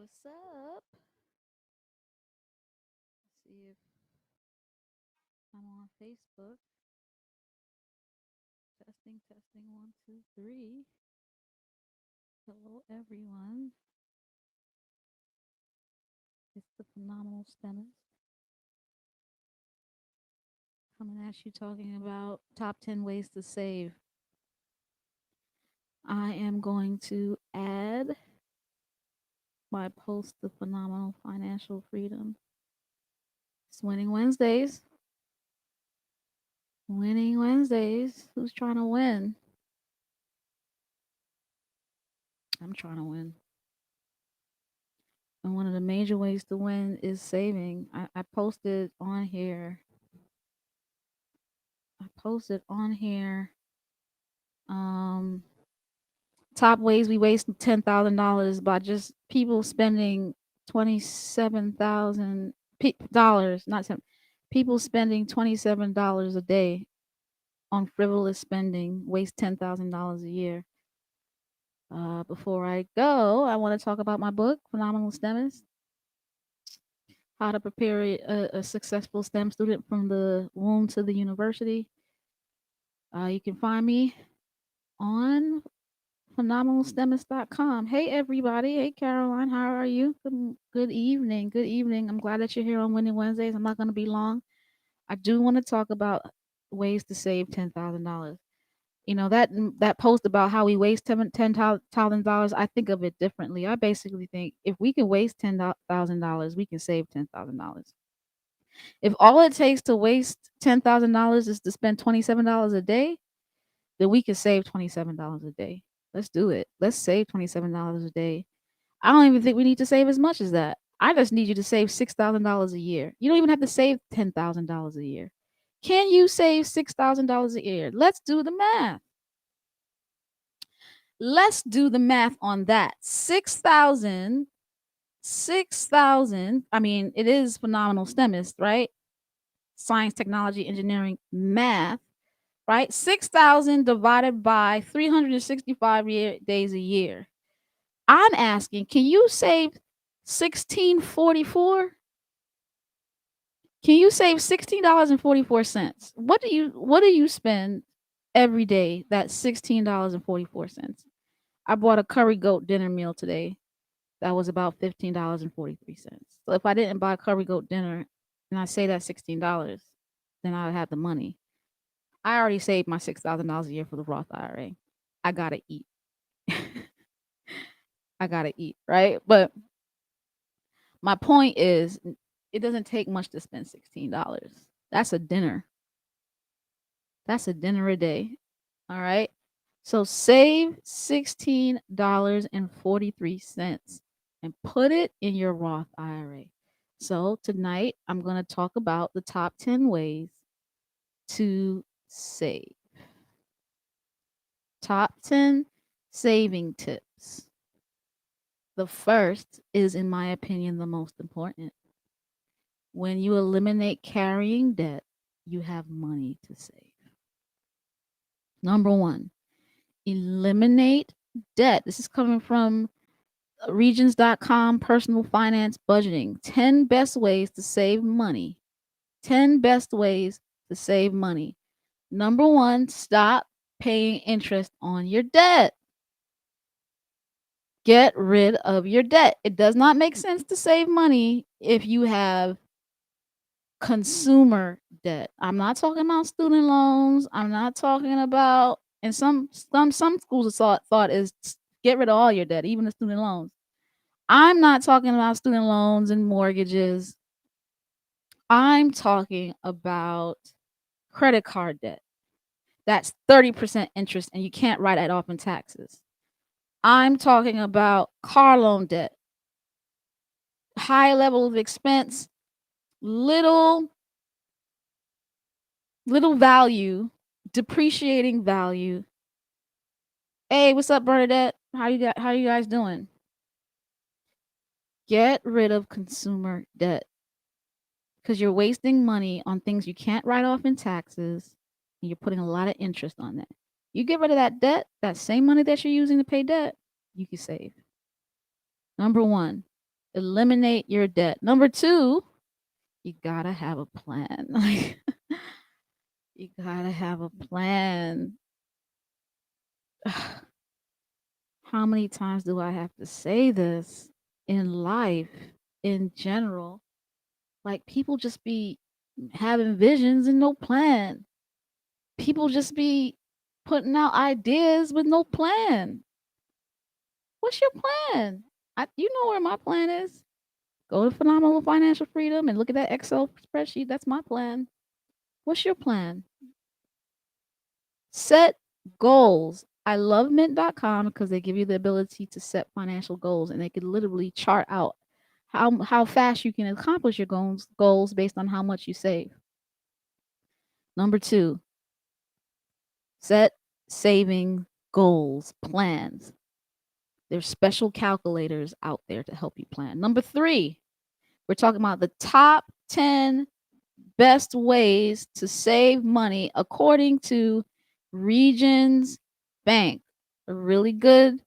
What's up? See if I'm on Facebook. Testing, testing, one, two, three. Hello, everyone. It's the phenomenal STEMist coming at you talking about top 10 ways to save. I am going to add my post, The Phenomenal Financial Freedom. It's Winning Wednesdays. Winning Wednesdays. Who's trying to win? I'm trying to win. And one of the major ways to win is saving. I posted on here. Um, top ways we waste $10,000 by just people spending $27,000 not some people spending $27 a day on frivolous spending waste $10,000 a year. Before I go, I want to talk about my book, Phenomenal STEMist: How to Prepare a Successful STEM Student from the Womb to the University. You can find me on phenomenalstemist.com. Hey, everybody. Hey, Caroline. How are you? Good evening. Good evening. I'm glad that you're here on Winning Wednesdays. I'm not going to be long. I do want to talk about ways to save $10,000. You know, that post about how we waste $10,000, I think of it differently. I basically think if we can waste $10,000, we can save $10,000. If all it takes to waste $10,000 is to spend $27 a day, then we can save $27 a day. Let's do it. Let's save $27 a day. I don't even think we need to save as much as that. I just need you to save $6,000 a year. You don't even have to save $10,000 a year. Can you save $6,000 a year? Let's do the math. Let's do the math on that. 6,000. I mean, it is phenomenal STEMist, right? Science, technology, engineering, math, right? 6,000 divided by 365 days a year. I'm asking, can you save 1644? Can you save $16.44? What do you spend every day that's $16.44? I bought a curry goat dinner meal today. That was about $15.43. So if I didn't buy curry goat dinner and I say that's $16, then I have the money. I already saved my $6,000 a year for the Roth IRA. I gotta eat. I gotta eat, right? But my point is, it doesn't take much to spend $16. That's a dinner. That's a dinner a day. All right. So save $16.43 and put it in your Roth IRA. So tonight I'm going to talk about the top 10 ways to save. Top 10 saving tips. The first is, in my opinion, the most important. When you eliminate carrying debt, you have money to save. Number one, eliminate debt. This is coming from regions.com, personal finance budgeting. 10 best ways to save money. 10 best ways to save money. Number one, stop paying interest on your debt. Get rid of your debt. It does not make sense to save money if you have consumer debt. I'm not talking about student loans. I'm not talking about, and some schools of thought is get rid of all your debt, even the student loans. I'm not talking about student loans and mortgages. I'm talking about credit card debt. That's 30% interest and you can't write that off in taxes. I'm talking about car loan debt. High level of expense, little value, depreciating value. Hey, what's up, Bernadette? How you guys doing? Get rid of consumer debt because you're wasting money on things you can't write off in taxes, and you're putting a lot of interest on that. You get rid of that debt, that same money that you're using to pay debt, you can save. Number one. Eliminate your debt. Number 2, you gotta have a plan. Like, you gotta have a plan. How many times do I have to say this in life in general? Like, people just be having visions and no plan. People just be putting out ideas with no plan. What's your plan? You know where my plan is. Go to Phenomenal Financial Freedom and look at that Excel spreadsheet. That's my plan. What's your plan? Set goals. I love mint.com because they give you the ability to set financial goals, and they can literally chart out how fast you can accomplish your goals based on how much you save. Number 2, set saving goals, plans. There's special calculators out there to help you plan. Number 3, we're talking about the top 10 best ways to save money according to Regions Bank, a really good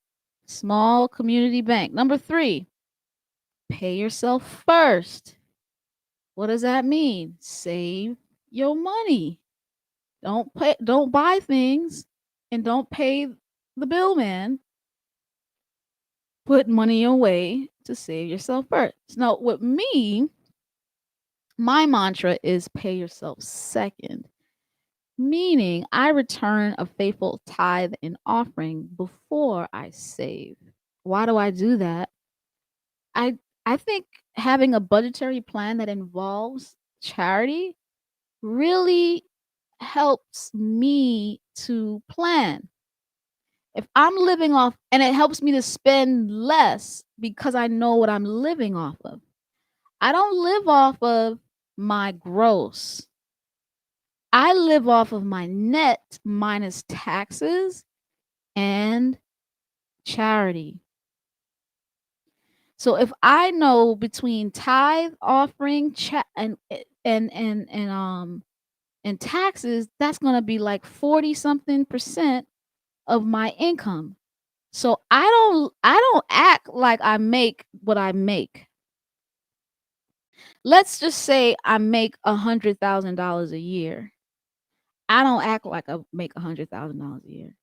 small community bank. Number 3, pay yourself first. What does that mean? Save your money. Don't buy things and don't pay the bill man. Put money away to save yourself first. Now, with me, my mantra is pay yourself second, meaning I return a faithful tithe and offering before I save. Why do I do that? I I think having a budgetary plan that involves charity really helps me to plan. If I'm living off, and it helps me to spend less because I know what I'm living off of. I don't live off of my gross. I live off of my net minus taxes and charity. So if I know between tithe, offering, and taxes, that's going to be like 40 something percent of my income. So I don't act like I make what I make. Let's just say I make $100,000 a year. I don't act like I make $100,000 a year.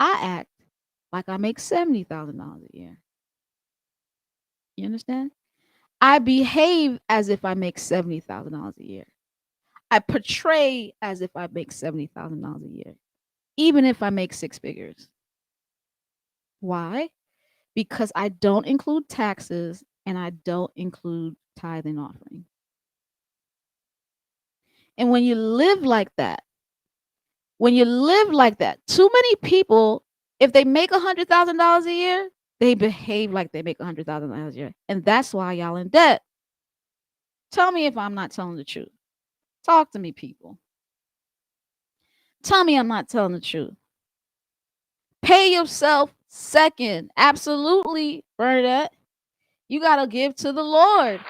I act like I make $70,000 a year. You understand? I behave as if I make $70,000 a year. I portray as if I make $70,000 a year, even if I make 6 figures. Why? Because I don't include taxes and I don't include tithe and offering. And when you live like that, too many people, if they make $100,000 a year, they behave like they make $100,000 a year. And that's why y'all in debt. Tell me if I'm not telling the truth. Talk to me, people. Tell me I'm not telling the truth. Pay yourself second. Absolutely, Bernadette. You got to give to the Lord.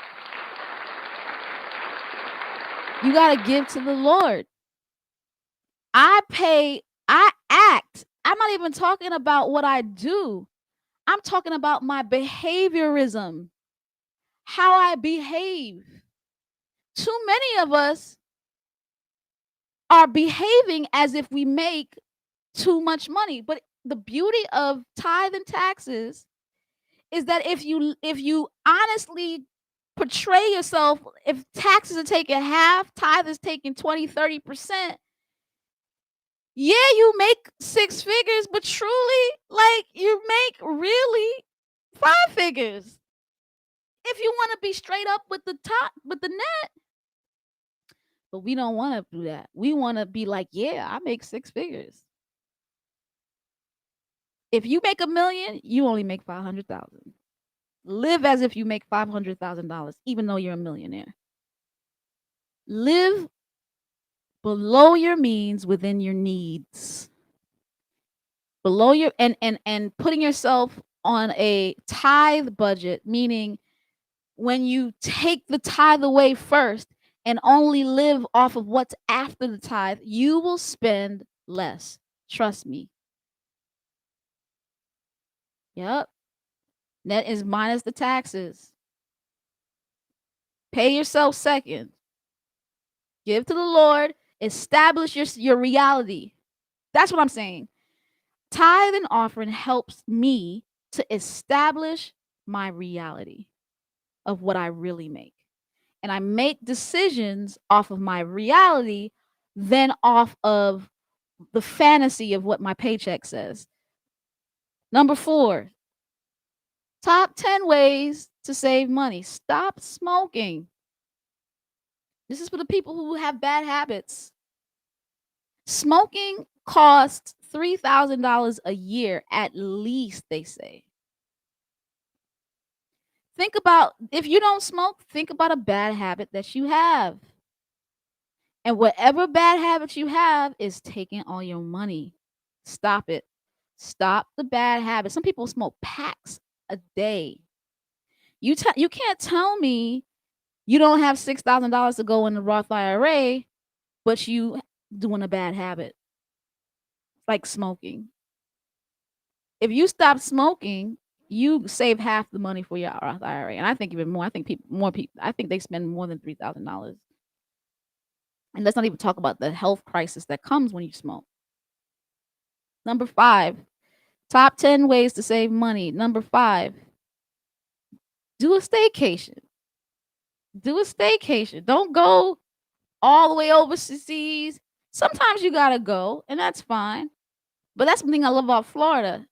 You got to give to the Lord. I act. I'm not even talking about what I do. I'm talking about my behaviorism, how I behave. Too many of us are behaving as if we make too much money. But the beauty of tithe and taxes is that if you honestly portray yourself, if taxes are taking half, tithe is taking 20-30%, yeah, you make 6 figures, but truly, like, you make really 5 figures. If you want to be straight up with the top, with the net. But we don't want to do that. We want to be like, yeah, I make 6 figures. If you make $1 million, you only make 500,000. Live as if you make $500,000, even though you're a millionaire. Live below your means, within your needs. Below your and putting yourself on a tithe budget, meaning when you take the tithe away first and only live off of what's after the tithe, you will spend less. Trust me. Yep. Net is minus the taxes. Pay yourself second. Give to the Lord. Establish your reality. That's what I'm saying. Tithe and offering helps me to establish my reality of what I really make. And I make decisions off of my reality, then off of the fantasy of what my paycheck says. Number 4, top 10 ways to save money. Stop smoking. This is for the people who have bad habits. Smoking costs $3,000 a year at least, they say. Think about, if you don't smoke, think about a bad habit that you have. And whatever bad habits you have is taking all your money. Stop it. Stop the bad habits. Some people smoke packs a day. You can't tell me you don't have $6,000 to go in the Roth IRA, but you doing a bad habit like smoking. If you stop smoking, you save half the money for your Roth IRA, and I think even more. I think more people. I think they spend more than $3,000. And let's not even talk about the health crisis that comes when you smoke. Number 5, top 10 ways to save money. Number 5, do a staycation. Do a staycation. Don't go all the way overseas. Sometimes you gotta go, and that's fine. But that's one thing I love about Florida.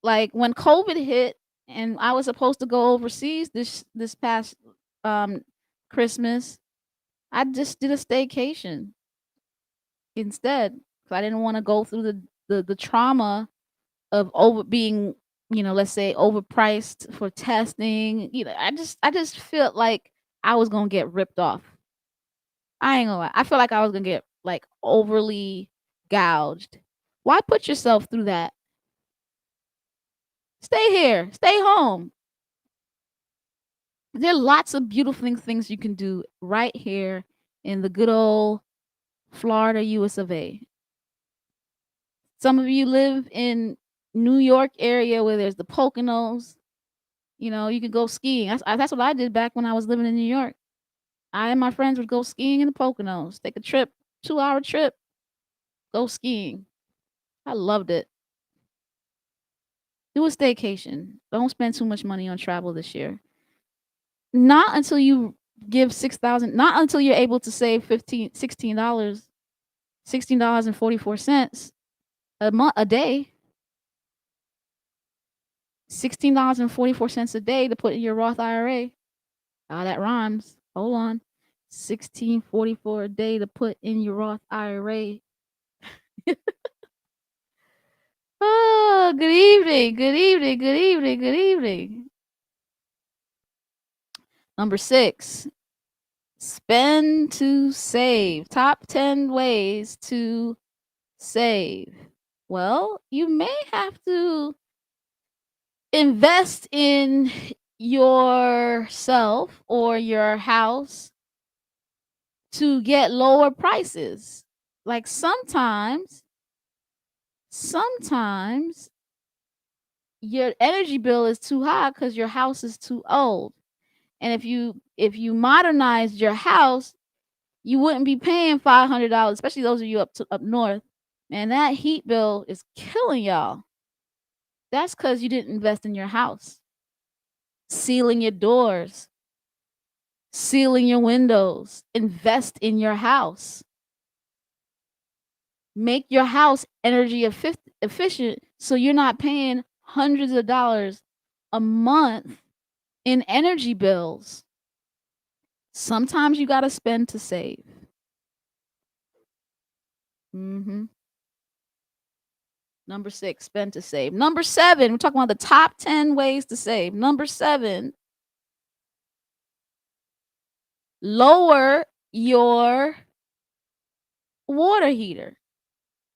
Like when COVID hit and I was supposed to go overseas this past Christmas, I just did a staycation instead because I didn't want to go through the trauma of over being, let's say overpriced for testing. I just felt like I was gonna get ripped off. I ain't gonna lie. I feel like I was gonna get like overly gouged. Why put yourself through that? Stay here. Stay home. There are lots of beautiful things you can do right here in the good old Florida, US of A. Some of you live in New York area where there's the Poconos. You could go skiing. That's what I did back when I was living in New York. I and my friends would go skiing in the Poconos. Take a trip, 2-hour trip, go skiing. I loved it. Do a staycation. Don't spend too much money on travel this year. Not until you give 6,000. Not until you're able to save $16, $16.44 a day. $16.44 a day to put in your Roth IRA. Ah, that rhymes. Hold on. 16.44 a day to put in your Roth IRA. Oh, good evening. Good evening. Good evening. Good evening. Number 6, spend to save. Top 10 ways to save. Well, you may have to invest in yourself or your house to get lower prices. Like sometimes your energy bill is too high because your house is too old. And if you modernized your house, you wouldn't be paying $500, especially those of you up north. Man, that heat bill is killing y'all. That's because you didn't invest in your house. Sealing your doors, sealing your windows, invest in your house. Make your house energy efficient so you're not paying hundreds of dollars a month in energy bills. Sometimes you got to spend to save. Number 6, spend to save. Number 7, we're talking about the top 10 ways to save. Number 7, lower your water heater.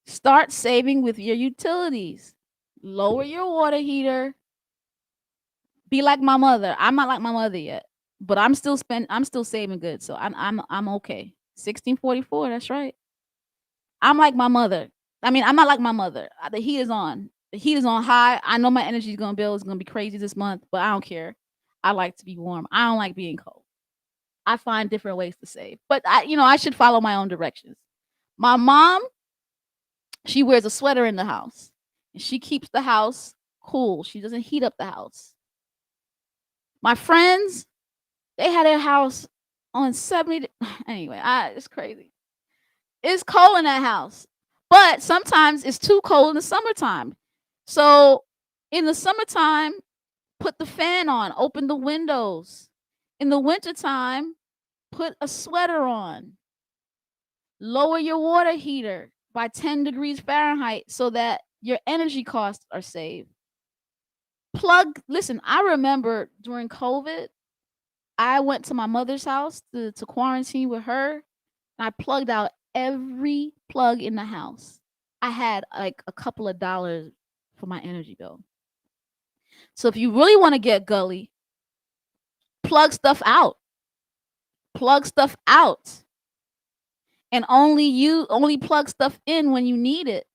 Start saving with your utilities. Lower your water heater. Be like my mother. I'm not like my mother yet, but I'm still saving good. So I'm okay. 1644, that's right. I'm like my mother. I mean, I'm not like my mother. The heat is on. The heat is on high. I know my energy is gonna be crazy this month, but I don't care. I like to be warm. I don't like being cold. I find different ways to save. But I should follow my own directions. My mom, she wears a sweater in the house, and she keeps the house cool. She doesn't heat up the house. My friends, they had their house on 70. Anyway, it's crazy. It's cold in that house, but sometimes it's too cold in the summertime. So in the summertime, put the fan on, open the windows. In the wintertime, put a sweater on. Lower your water heater by 10 degrees Fahrenheit so that your energy costs are saved. Listen, I remember during COVID, I went to my mother's house to quarantine with her, and I plugged out every plug in the house. I had like a couple of dollars for my energy bill. So if you really want to get gully, plug stuff out. Plug stuff out. And only plug stuff in when you need it.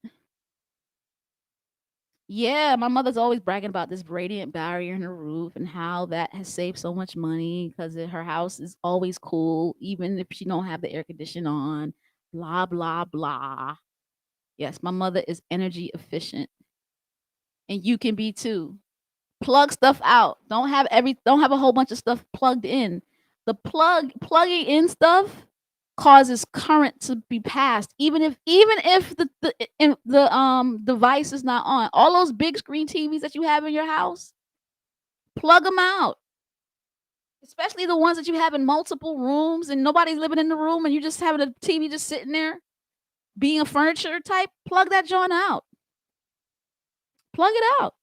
Yeah, my mother's always bragging about this radiant barrier in her roof and how that has saved so much money because her house is always cool, even if she don't have the air condition on. Blah blah blah. Yes, my mother is energy efficient, and you can be too. Plug stuff out. Don't have a whole bunch of stuff plugged in. Plugging in stuff causes current to be passed, even if the device is not on. All those big screen TVs that you have in your house, plug them out. Especially the ones that you have in multiple rooms and nobody's living in the room and you just having a TV just sitting there being a furniture type. Plug that joint out. Plug it out.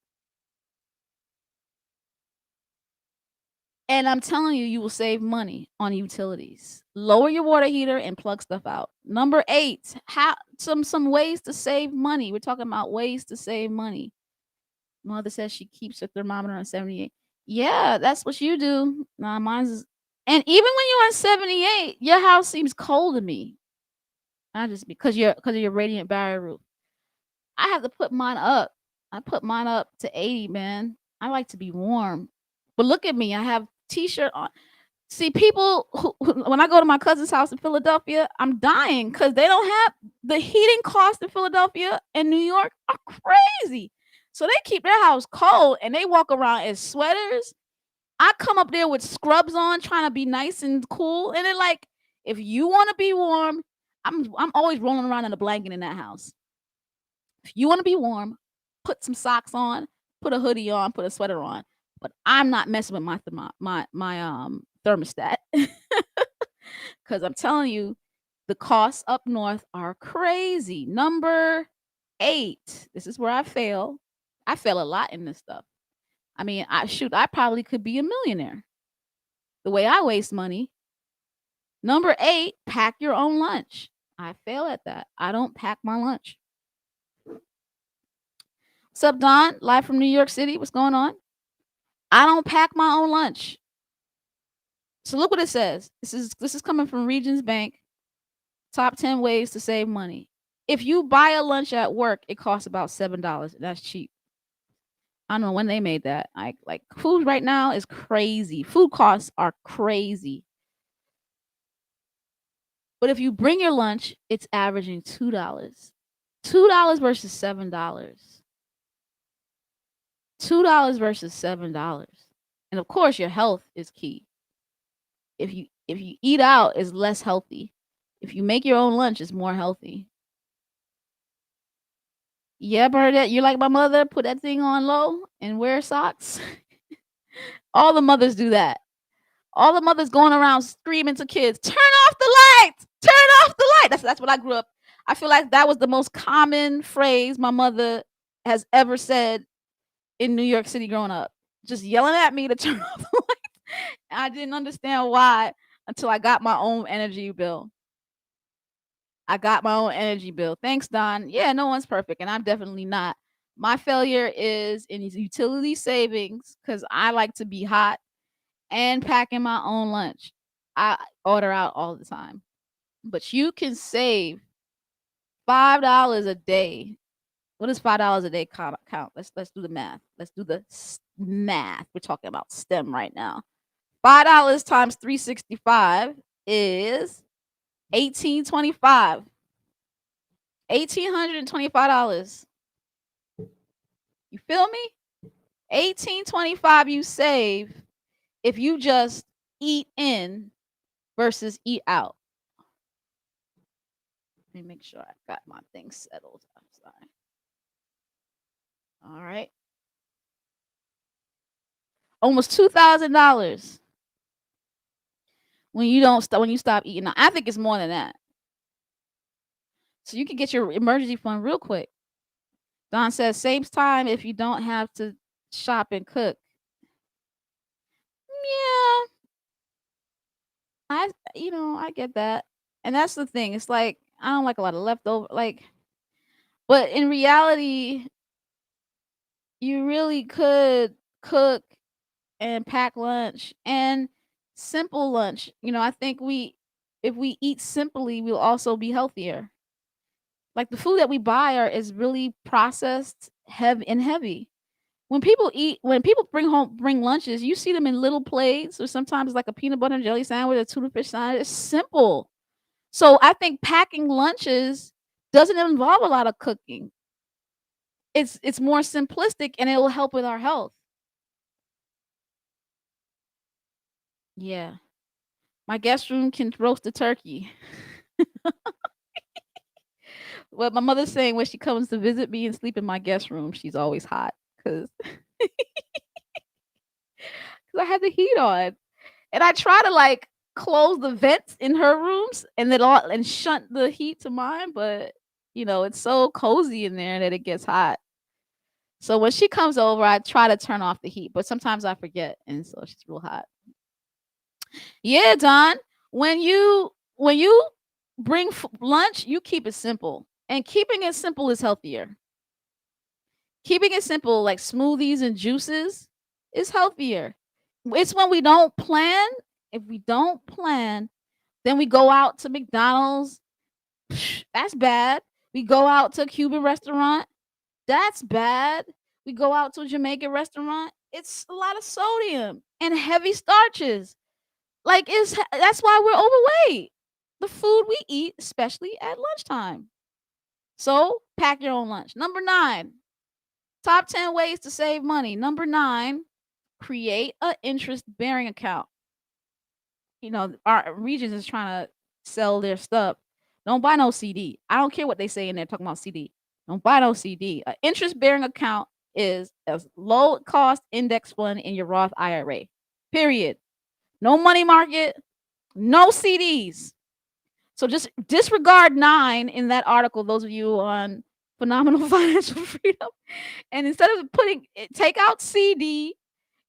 And I'm telling you, you will save money on utilities. Lower your water heater and plug stuff out. Number 8, some ways to save money. We're talking about ways to save money. Mother says she keeps her thermometer on 78. Yeah, that's what you do. Nah, mine's is, and even when you're on 78, your house seems cold to me. I just because of your radiant barrier roof. I have to put mine up. I put mine up to 80, man. I like to be warm. But look at me. I have t-shirt on. See, people when I go to my cousin's house in Philadelphia, I'm dying because they don't have the heating costs in Philadelphia and New York are crazy. So they keep their house cold and they walk around in sweaters. I come up there with scrubs on, trying to be nice and cool. And they're like, if you want to be warm, I'm always rolling around in a blanket in that house. If you want to be warm, put some socks on, put a hoodie on, put a sweater on. But I'm not messing with my thermostat because I'm telling you, the costs up north are crazy. Number 8. This is where I fail. I fail a lot in this stuff. I mean, I probably could be a millionaire. The way I waste money. Number 8, pack your own lunch. I fail at that. I don't pack my lunch. What's up, Don? Live from New York City. What's going on? I don't pack my own lunch. So look what it says. This is coming from Regions Bank. Top 10 ways to save money. If you buy a lunch at work, it costs about $7. That's cheap. I don't know when they made that. Like food right now is crazy. Food costs are crazy. But if you bring your lunch, it's averaging $2. $2 versus $7. $2 versus $7. And of course, your health is key. If you eat out, it's less healthy. If you make your own lunch, it's more healthy. Yeah, Bernadette, you're like my mother. Put that thing on low and wear socks. All the mothers do that. All the mothers going around screaming to kids, "Turn off the lights! Turn off the light!" That's what I grew up. I feel like that was the most common phrase my mother has ever said in New York City growing up. Just yelling at me to turn off the lights. I didn't understand why until I got my own energy bill. I got my own energy bill. Thanks, Don. Yeah, no one's perfect, and I'm definitely not. My failure is in utility savings because I like to be hot and packing my own lunch. I order out all the time. But you can save $5 a day. What does $5 a day count? Let's do the math. Let's do the math. We're talking about STEM right now. $5 times 365 is 1825. $1,825. You feel me? 1825 you save if you just eat in versus eat out. Let me make sure I got my things settled. I'm sorry. All right. Almost $2,000 when you stop eating. Now, I think it's more than that. So you can get your emergency fund real quick. Don says saves time if you don't have to shop and cook. Yeah, I get that. And that's the thing. It's like I don't like a lot of leftover but in reality, you really could cook and pack lunch and simple lunch. I think if we eat simply, we'll also be healthier. Like the food that we buy is really processed heavy. When people bring lunches, you see them in little plates or sometimes like a peanut butter and jelly sandwich, a tuna fish sandwich. It's simple. So I think packing lunches doesn't involve a lot of cooking. It's more simplistic and it will help with our health. Yeah. My guest room can roast a turkey. What my mother's saying when she comes to visit me and sleep in my guest room, she's always hot because I have the heat on. And I try to close the vents in her rooms and shunt the heat to mine, but it's so cozy in there that it gets hot. So when she comes over, I try to turn off the heat, but sometimes I forget, and so she's real hot. Yeah, Don. When you bring lunch, you keep it simple, and keeping it simple is healthier. Keeping it simple, like smoothies and juices, is healthier. It's when we don't plan. If we don't plan, then we go out to McDonald's. That's bad. We go out to a Cuban restaurant. That's bad. We go out to a Jamaican restaurant. It's a lot of sodium and heavy starches. That's why we're overweight. The food we eat, especially at lunchtime. So pack your own lunch. Number 9, top 10 ways to save money. Number 9, create an interest bearing account. Our Regions is trying to sell their stuff. Don't buy no CD. I don't care what they say in there talking about CD. Don't buy no CD. An interest bearing account is a low cost index fund in your Roth IRA. Period. No money market, no CDs. So just disregard 9 in that article, those of you on Phenomenal Financial Freedom. And instead of take out CD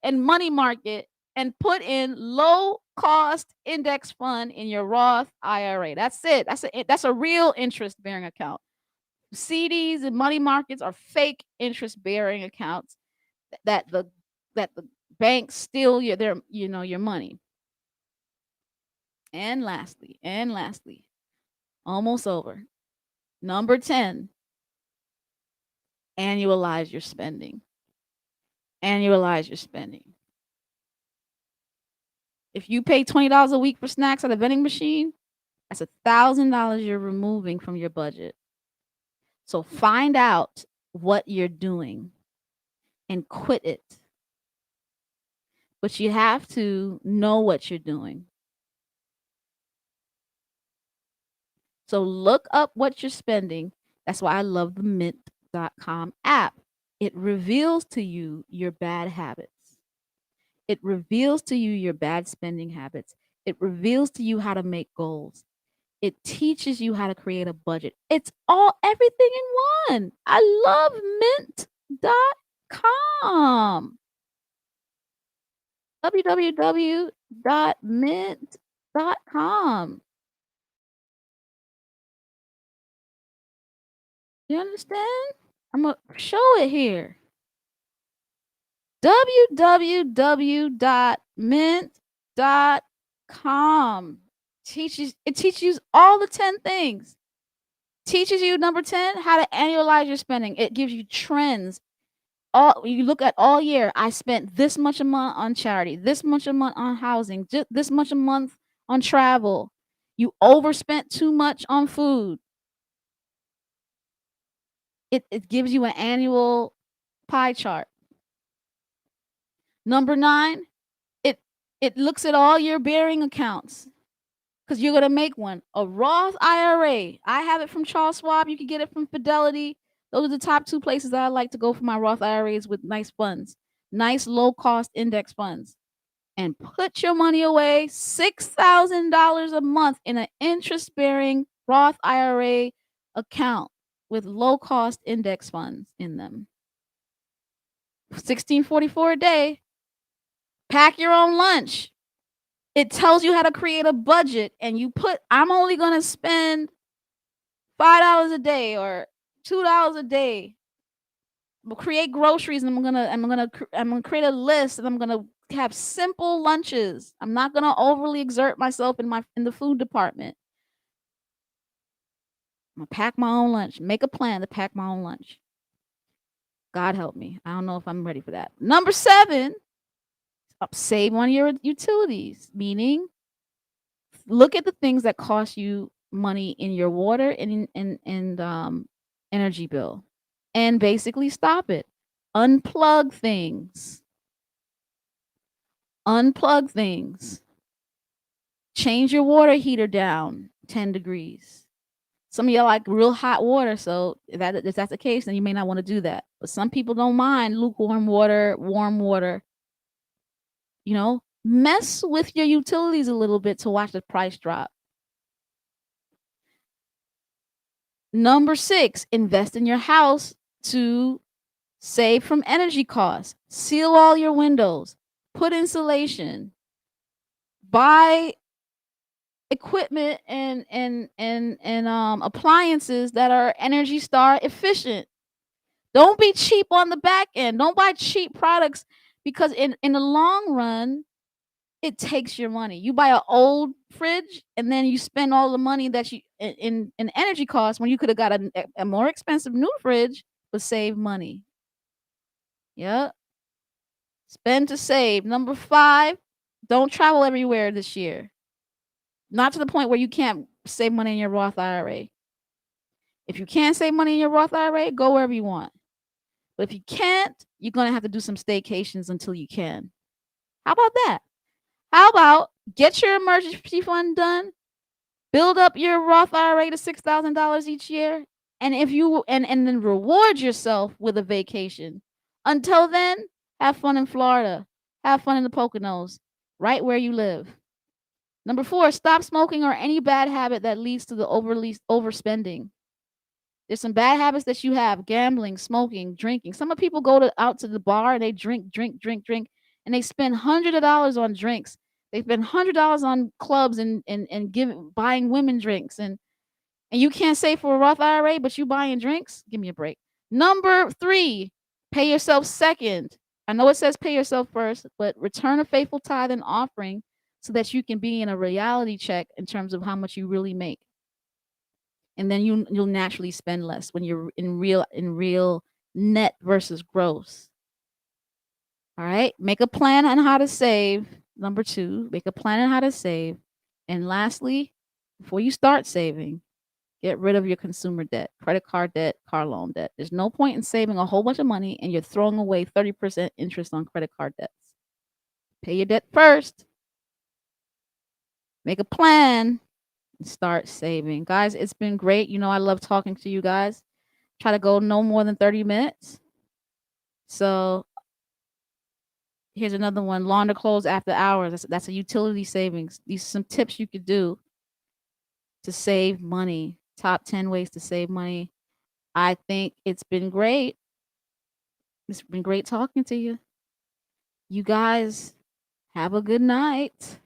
and money market and put in low cost index fund in your Roth IRA. That's it. That's a real interest bearing account. CDs and money markets are fake interest bearing accounts that the banks steal your money. And lastly, almost over. Number 10, annualize your spending. Annualize your spending. If you pay $20 a week for snacks at a vending machine, that's $1,000 you're removing from your budget. So find out what you're doing and quit it. But you have to know what you're doing. So look up what you're spending. That's why I love the mint.com app. It reveals to you your bad habits. It reveals to you your bad spending habits. It reveals to you how to make goals. It teaches you how to create a budget. It's everything in one. I love mint.com. www.mint.com. You understand? I'm going to show it here. www.mint.com. It teaches you all the 10 things. Teaches you number 10 how to annualize your spending. It gives you trends. you look at all year, I spent this much a month on charity, this much a month on housing, this much a month on travel. You overspent too much on food. It gives you an annual pie chart. Number 9, it it looks at all your bearing accounts because you're gonna make one. A Roth IRA. I have it from Charles Schwab. You can get it from Fidelity. Those are the top 2 places that I like to go for my Roth IRAs with nice funds, nice low cost index funds. And put your money away, $6,000 a month in an interest bearing Roth IRA account with low cost index funds in them. 1644 a day. Pack your own lunch. It tells you how to create a budget, and you put, I'm only going to spend $5 a day or $2 a day. We'll create groceries, and I'm gonna create a list, and I'm gonna have simple lunches. I'm not gonna overly exert myself in the food department. I'm gonna pack my own lunch. Make a plan to pack my own lunch. God help me. I don't know if I'm ready for that. Number 7, save on your utilities, meaning look at the things that cost you money in your water and energy bill, and basically stop it. Unplug things. Unplug things. Change your water heater down 10 degrees. Some of y'all like real hot water, so if that's the case, then you may not want to do that. But some people don't mind lukewarm water, warm water. You know, mess with your utilities a little bit to watch the price drop. Number 6, invest in your house to save from energy costs. Seal all your windows. Put insulation. Buy equipment and appliances that are Energy Star efficient. Don't be cheap on the back end. Don't buy cheap products because in the long run, it takes your money. You buy an old fridge and then you spend all the money that you in energy costs when you could have got a more expensive new fridge but save money. Yeah. Spend to save. Number 5, don't travel everywhere this year. Not to the point where you can't save money in your Roth IRA. If you can't save money in your Roth IRA, go wherever you want. But if you can't, you're going to have to do some staycations until you can. How about that? How about get your emergency fund done, build up your Roth IRA to $6,000 each year, and if you and then reward yourself with a vacation. Until then, have fun in Florida. Have fun in the Poconos, right where you live. Number 4, stop smoking or any bad habit that leads to the overspending. There's some bad habits that you have: gambling, smoking, drinking. Some of people go out to the bar and they drink, and they spend hundreds of dollars on drinks. They spend $100 on clubs and buying women drinks, and you can't save for a Roth IRA, but you buying drinks. Give me a break. Number 3, pay yourself second. I know it says pay yourself first, but return a faithful tithe and offering so that you can be in a reality check in terms of how much you really make. And then you'll naturally spend less when you're in real net versus gross. All right? Make a plan on how to save. Number 2, make a plan on how to save. And lastly, before you start saving, get rid of your consumer debt, credit card debt, car loan debt. There's no point in saving a whole bunch of money and you're throwing away 30% interest on credit card debts. Pay your debt first. Make a plan and start saving. Guys, it's been great. You know, I love talking to you guys. Try to go no more than 30 minutes. So here's another one: launder clothes after hours. That's a utility savings. These are some tips you could do to save money. Top 10 ways to save money. I think it's been great. It's been great talking to you. You guys have a good night.